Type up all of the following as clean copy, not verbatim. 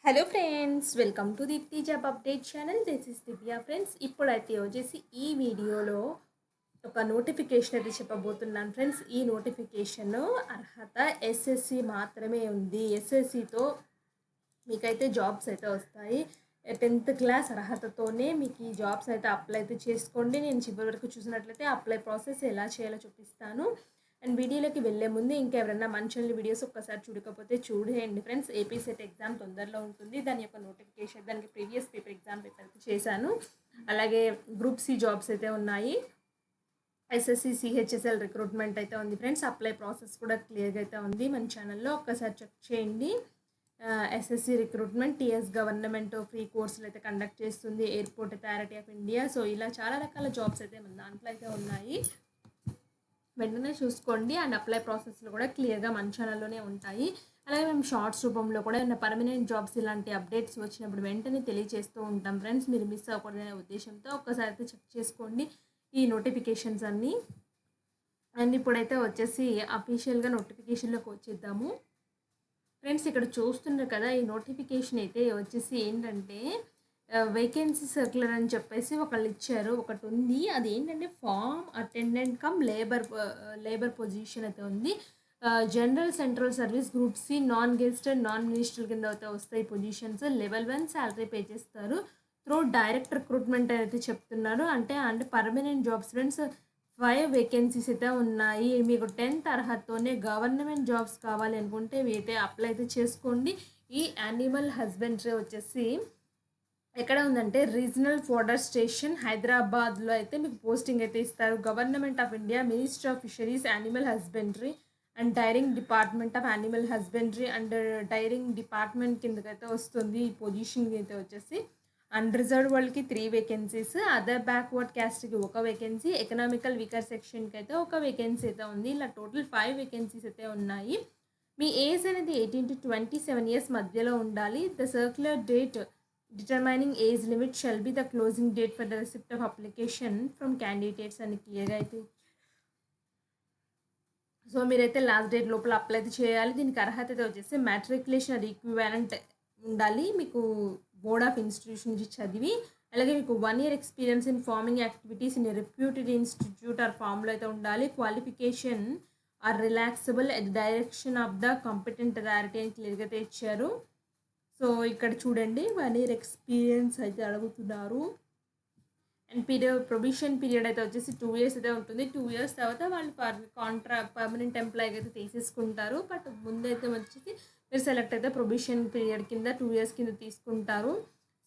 Hello friends, welcome to Deepti job update channel. This is Divya friends. ఇప్పుడైతే వచ్చేసి ఈ వీడియోలో ఒక నోటిఫికేషన్ అయితే చెప్పబోతున్నాను ఫ్రెండ్స్. ఈ నోటిఫికేషన్ అర్హత ఎస్ఎస్సి మాత్రమే ఉంది. ఎస్ఎస్సితో మీకైతే జాబ్స్ అయితే వస్తాయి. 10th క్లాస్ అర్హతతోనే మీకు ఈ జాబ్స్ అయితే అప్లై అయితే చేసుకోండి. నేను చివరి వరకు చూసినట్లయితే అప్లై ప్రాసెస్ ఎలా చేయాలో చూపిస్తాను. అండ్ వీడియోలోకి వెళ్ళే ముందు ఇంకెవరైనా మన ఛానల్ వీడియోస్ ఒక్కసారి చూడకపోతే చూడండి ఫ్రెండ్స్. ఏపీ సెట్ ఎగ్జామ్ తొందరలో ఉంటుంది. దాని యొక్క నోటిఫికేషన్, దానికి ప్రీవియస్ పేపర్ ఎగ్జామ్ పేపర్ అయితే చేశాను. అలాగే గ్రూప్ సి జాబ్స్ అయితే ఉన్నాయి. ఎస్ఎస్సి సిహెచ్ఎస్ఎల్ రిక్రూట్మెంట్ అయితే ఉంది ఫ్రెండ్స్. అప్లై ప్రాసెస్ కూడా క్లియర్గా అయితే ఉంది మన ఛానల్లో, ఒక్కసారి చెక్ చేయండి. SSC recruitment, TS government free కోర్సులు అయితే కండక్ట్ చేస్తుంది. Airport authority of India. So ఇలా చాలా రకాల జాబ్స్ అయితే మన దాంట్లో అయితే ఉన్నాయి. వెంటనే చూసుకోండి. అండ్ అప్లై ప్రాసెస్లు కూడా క్లియర్గా మన ఛానల్లోనే ఉంటాయి. అలాగే మేము షార్ట్స్ రూపంలో కూడా ఏమైనా పర్మనెంట్ జాబ్స్ ఇలాంటి అప్డేట్స్ వచ్చినప్పుడు వెంటనే తెలియజేస్తూ ఉంటాం ఫ్రెండ్స్. మీరు మిస్ అవ్వకూడదనే ఉద్దేశంతో ఒక్కసారి అయితే చెక్ చేసుకోండి ఈ నోటిఫికేషన్స్ అన్నీ. అండ్ ఇప్పుడైతే వచ్చేసి అఫీషియల్గా నోటిఫికేషన్లోకి వచ్చేద్దాము ఫ్రెండ్స్. ఇక్కడ చూస్తున్నారు కదా, ఈ నోటిఫికేషన్ అయితే వచ్చేసి ఏంటంటే వేకెన్సీ సర్క్యులర్ అని చెప్పేసి ఒకళ్ళు ఇచ్చారు, ఒకటి ఉంది. అది ఏంటంటే farm attendant cum labour position అయితే ఉంది. General central service group C non gazetted non ministerial కింద అయితే వస్తాయి పొజిషన్స్. లెవెల్ 1 శాలరీ పే చేస్తారు. త్రూ డైరెక్ట్ రిక్రూట్మెంట్ అయితే చెప్తున్నారు. అంటే పర్మనెంట్ జాబ్స్ ఫ్రెండ్స్. 5 వేకెన్సీస్ అయితే ఉన్నాయి. మీకు 10th అర్హతతోనే గవర్నమెంట్ జాబ్స్ కావాలి అనుకుంటే అయితే అప్లై అయితే చేసుకోండి. ఈ యానిమల్ హస్బెండరీ వచ్చేసి ఎక్కడ ఉందంటే రీజనల్ ఫోడర్ స్టేషన్ హైదరాబాద్లో అయితే మీకు పోస్టింగ్ అయితే ఇస్తారు. Government of India, ministry of fisheries, animal husbandry and dairying department of animal husbandry and dairying department కిందకైతే వస్తుంది ఈ పొజిషన్ అయితే వచ్చేసి. అన్రిజర్వ్డ్ వాళ్ళకి 3 వేకెన్సీస్, అదర్ బ్యాక్వర్డ్ క్యాస్ట్కి 1 వేకెన్సీ, ఎకనామికల్ వీకర్ సెక్షన్కి అయితే 1 వేకెన్సీ అయితే ఉంది. ఇలా టోటల్ 5 వేకెన్సీస్ అయితే ఉన్నాయి. మీ ఏజ్ అనేది 18 to 27 ఇయర్స్ మధ్యలో ఉండాలి. The circular date determining age limit shall be the closing date for the receipt of application from candidates అని క్లియర్గా అయితే. సో మీరైతే లాస్ట్ డేట్ లోపల అప్లై అయితే చేయాలి. దీనికి అర్హత అయితే వచ్చేసి మ్యాట్రికులేషన్ అది ఈక్వివాలెంట్ ఉండాలి మీకు, బోర్డ్ ఆఫ్ ఇన్స్టిట్యూషన్ నుంచి చదివి. అలాగే మీకు 1 year experience in farming activities in reputed institute or ఫామ్లో అయితే ఉండాలి. Qualification are relaxable at direction of the competent authority అని క్లియర్గా అయితే ఇచ్చారు. సో ఇక్కడ చూడండి, 1 year ఎక్స్పీరియన్స్ అయితే అడుగుతున్నారు. అండ్ ప్రొబిషన్ పీరియడ్ అయితే వచ్చేసి 2 years అయితే ఉంటుంది. 2 years తర్వాత వాళ్ళు పర్మనెంట్ ఎంప్లాయీ అయితే తీసేసుకుంటారు. బట్ ముందైతే వచ్చేసి మీరు సెలెక్ట్ అయితే ప్రొబిషన్ పీరియడ్ కింద 2 years కింద తీసుకుంటారు.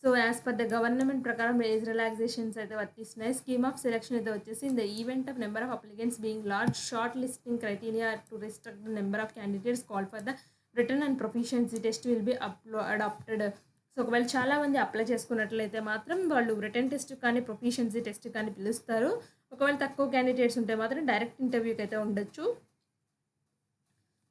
So as per the government ప్రకారం ఏజ్ రిలాక్సేషన్స్ అయితే వర్తిస్తున్నాయి. స్కీమ్ ఆఫ్ సెలెక్షన్ అయితే వచ్చేసి in the event of number of applicants being large, short listing criteria to restrict the number of candidates call for the written and proficiency test will be adopted. So ఒకవేళ చాలామంది apply చేసుకున్నట్లయితే మాత్రం వాళ్ళు written test కానీ proficiency test కానీ పిలుస్తారు. ఒకవేళ తక్కువ క్యాండిడేట్స్ ఉంటే మాత్రం డైరెక్ట్ ఇంటర్వ్యూకి అయితే ఉండొచ్చు.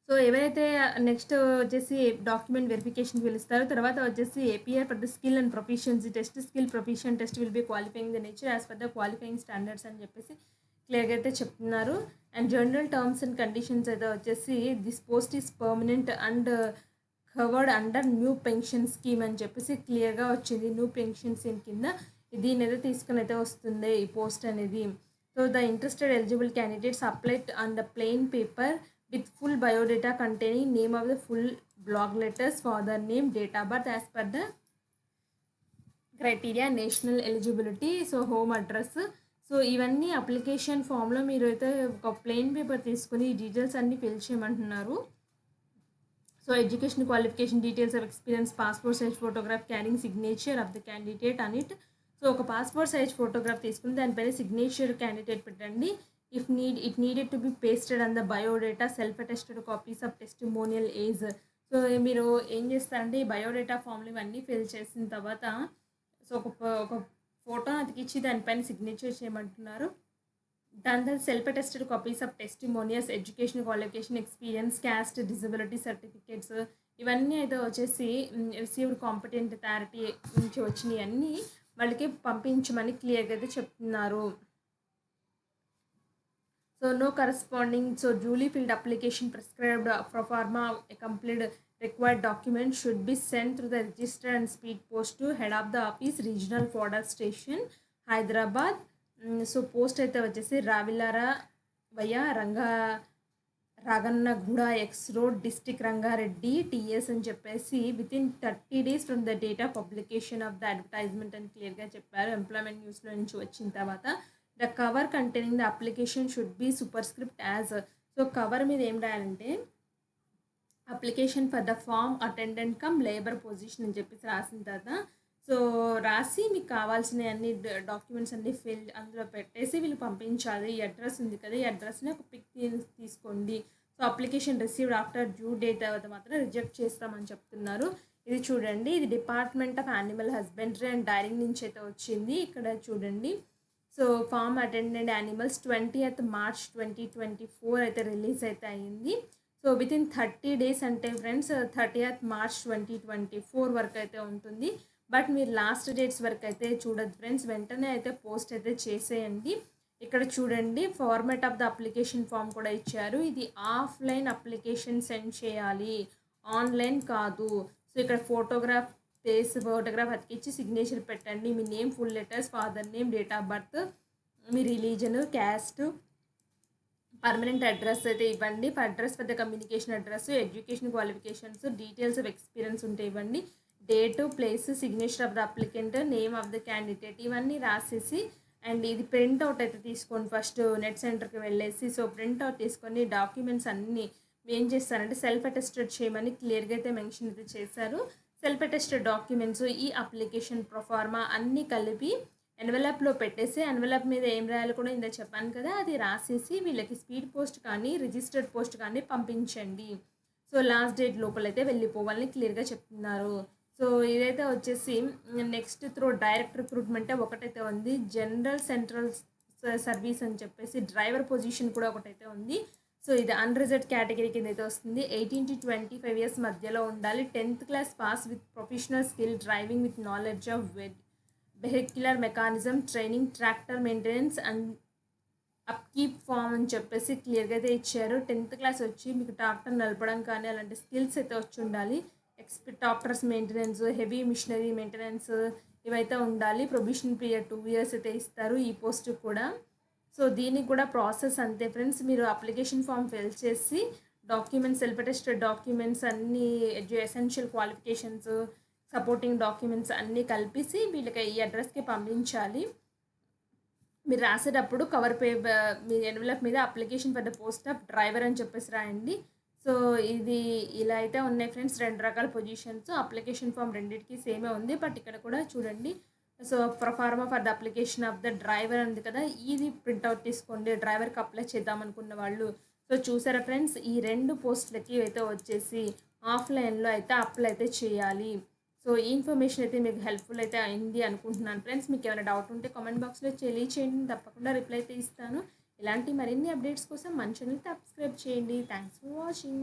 సో ఎవరైతే నెక్స్ట్ వచ్చేసి డాక్యుమెంట్ వెరిఫికేషన్ పిలుస్తారు. తర్వాత వచ్చేసి APR for the skill and proficiency test, skill proficient test will be qualifying the nature as per the qualifying standards అని చెప్పేసి క్లియర్గా అయితే చెప్తున్నారు. And general terms and conditions అయితే వచ్చేసి this post is permanent and covered under new pension scheme అని చెప్పేసి క్లియర్గా వచ్చింది. న్యూ పెన్షన్ స్కీమ్ కింద దీని అయితే తీసుకుని అయితే వస్తుంది ఈ పోస్ట్ అనేది. So the interested eligible candidates applied on the plain paper with full biodata containing name of the full block letters, father name, date of birth as per the criteria, national eligibility, so home address. So ఇవన్నీ application ఫామ్లో మీరు అయితే ఒక plain paper తీసుకుని ఈ details అన్నీ fill చేయమంటున్నారు. So education qualification, details of experience, passport size photograph carrying signature of the candidate an it. So ఒక పాస్పోర్ట్ సైజ్ ఫోటోగ్రాఫ్ తీసుకుని దానిపైన సిగ్నేచర్ క్యాండిడేట్ పెట్టండి. If needed to be pasted on the biodata, self-attested copies of testimonial age. So మీరు ఏం చేస్తారంటే ఈ biodata ఫామ్లు ఇవన్నీ fill చేసిన తర్వాత సో ఒక ఫోటో అతికిచ్చి దానిపైన సిగ్నేచర్ చేయమంటున్నారు. దాని తర్వాత self attested copies of testimonials, education qualification, experience, caste, disability certificates ఇవన్నీ అయితే వచ్చేసి రిసీవ్డ్ కాంపిటెంట్ అథారిటీ నుంచి వచ్చినాయి అన్నీ వాళ్ళకి పంపించమని క్లియర్గా అయితే చెప్తున్నారు. So no corresponding, so duly filled application prescribed pro forma accompanied Required documents should be sent through the register and speed post to head of the office, regional fodder station, Hyderabad. So post అయితే వచ్చేసి Ravilara via Ragannaguda X road district Rangareddy TS అని చెప్పేసి within 30 days from the date of publication of the advertisement అని క్లియర్గా చెప్పారు. Employment న్యూస్లో నుంచి వచ్చిన తర్వాత the cover containing the application should be super script as. So cover మీద ఏం రాయాలంటే application for the farm attendant cum labour position అని చెప్పేసి రాసిన తర్వాత సో రాసి మీకు కావాల్సిన అన్ని డాక్యుమెంట్స్ అన్ని ఫిల్ అందులో పెట్టేసి వీళ్ళు పంపించాలి. ఈ అడ్రస్ ఉంది కదా, ఈ అడ్రస్ని ఒక పిక్ తీసుకోండి. So application received after due date తర్వాత మాత్రం రిజెక్ట్ చేస్తామని చెప్తున్నారు. ఇది చూడండి, ఇది department of animal husbandry and dairying నుంచి అయితే వచ్చింది. ఇక్కడ చూడండి, so farm attendant animals 20th March 2024 అయితే రిలీజ్ అయితే అయ్యింది. సో వితిన్ 30 days అంటే ఫ్రెండ్స్ 30th March 2024 వరకు అయితే ఉంటుంది. బట్ మీరు లాస్ట్ డేట్స్ వరకు అయితే చూడదు ఫ్రెండ్స్, వెంటనే అయితే పోస్ట్ అయితే చేసేయండి. ఇక్కడ చూడండి, format of the application form కూడా ఇచ్చారు. ఇది ఆఫ్లైన్ అప్లికేషన్ సెండ్ చేయాలి, ఆన్లైన్ కాదు. సో ఇక్కడ ఫోటోగ్రాఫ్ అతికిచ్చి సిగ్నేచర్ పెట్టండి. మీ name, full letters, father name, date of birth, మీ రిలీజన్, క్యాస్ట్, పర్మనెంట్ అడ్రస్ అయితే ఇవ్వండి. Address for the communication address, education qualifications, details of experience ఉంటే ఇవ్వండి. Date, place, signature of the applicant, name of the candidate ఇవన్నీ రాసేసి and ఇది printout అయితే తీసుకోండి. ఫస్ట్ నెట్ సెంటర్కి వెళ్ళేసి సో ప్రింట్అవుట్ తీసుకొని డాక్యుమెంట్స్ అన్నీ ఏం చేస్తారంటే సెల్ఫ్ అటెస్టెడ్ చేయమని క్లియర్గా అయితే మెన్షన్ అయితే చేశారు. సెల్ఫ్ అటెస్టెడ్ డాక్యుమెంట్స్, ఈ అప్లికేషన్ ప్రొఫార్మా అన్నీ కలిపి ఎన్వెలప్లో పెట్టేసి ఎన్వెలప్ మీద ఏం రాయాలో కూడా ఇందా చెప్పాను కదా, అది రాసేసి వీళ్ళకి స్పీడ్ పోస్ట్ కానీ రిజిస్టర్డ్ పోస్ట్ కానీ పంపించండి. సో లాస్ట్ డేట్ లోపలైతే వెళ్ళిపోవాలని క్లియర్గా చెప్తున్నారు. సో ఇదైతే వచ్చేసి నెక్స్ట్ త్రూ డైరెక్ట్ రిక్రూట్మెంటే ఒకటైతే ఉంది. జనరల్ సెంట్రల్ సర్వీస్ అని చెప్పేసి డ్రైవర్ పొజిషన్ కూడా ఒకటైతే ఉంది. సో ఇది అన్రిజర్వ్డ్ కేటగిరీ కింద అయితే వస్తుంది. 18 to 25 years మధ్యలో ఉండాలి. 10th class pass with professional skill, driving with knowledge of vehicular mechanism, training, tractor maintenance and upkeep farm అని చెప్పేసి క్లియర్గా అయితే ఇచ్చారు. 10th class వచ్చి మీకు ట్రాక్టర్ నడపడం కానీ అలాంటి స్కిల్స్ అయితే వచ్చి ఉండాలి. Tractors maintenance, heavy machinery maintenance ఇవైతే ఉండాలి. ప్రొబేషన్ పీరియడ్ 2 years అయితే ఇస్తారు ఈ పోస్ట్ కూడా. సో దీనికి కూడా ప్రాసెస్ అంతే ఫ్రెండ్స్, మీరు అప్లికేషన్ ఫామ్ ఫిల్ చేసి డాక్యుమెంట్స్, సెల్ఫ్ అటెస్టెడ్ డాక్యుమెంట్స్ అన్నీ, ఎసెన్షియల్ క్వాలిఫికేషన్స్, సపోర్టింగ్ డాక్యుమెంట్స్ అన్నీ కలిపేసి వీళ్ళకి ఈ అడ్రస్కి పంపించాలి. మీరు రాసేటప్పుడు కవర్ మీ ఎన్వెలప్ మీద application for the post of driver అని చెప్పేసి రాయండి. సో ఇది ఇలా అయితే ఉన్నాయి ఫ్రెండ్స్, 2 రకాల పొజిషన్స్. అప్లికేషన్ ఫామ్ రెండింటికి సేమే ఉంది. బట్ ఇక్కడ కూడా చూడండి, so proforma for the application of the driver ఉంది కదా, ఇది ప్రింట్అవుట్ తీసుకోండి డ్రైవర్కి అప్లై చేద్దాం అనుకున్న వాళ్ళు. సో చూసారా ఫ్రెండ్స్, ఈ 2 పోస్టులకి అయితే వచ్చేసి ఆఫ్లైన్లో అయితే అప్లై అయితే చేయాలి. సో ఈ ఇన్ఫర్మేషన్ అయితే మీకు హెల్ప్ఫుల్ అయితే అయింది అనుకుంటున్నాను ఫ్రెండ్స్. మీకు ఏమైనా డౌట్ ఉంటే కామెంట్ బాక్స్లో తెలియచేయండి, తప్పకుండా రిప్లై అయితే ఇస్తాను. ఇలాంటి మరిన్ని అప్డేట్స్ కోసం మన ఛానల్ సబ్స్క్రైబ్ చేయండి. Thanks for watching.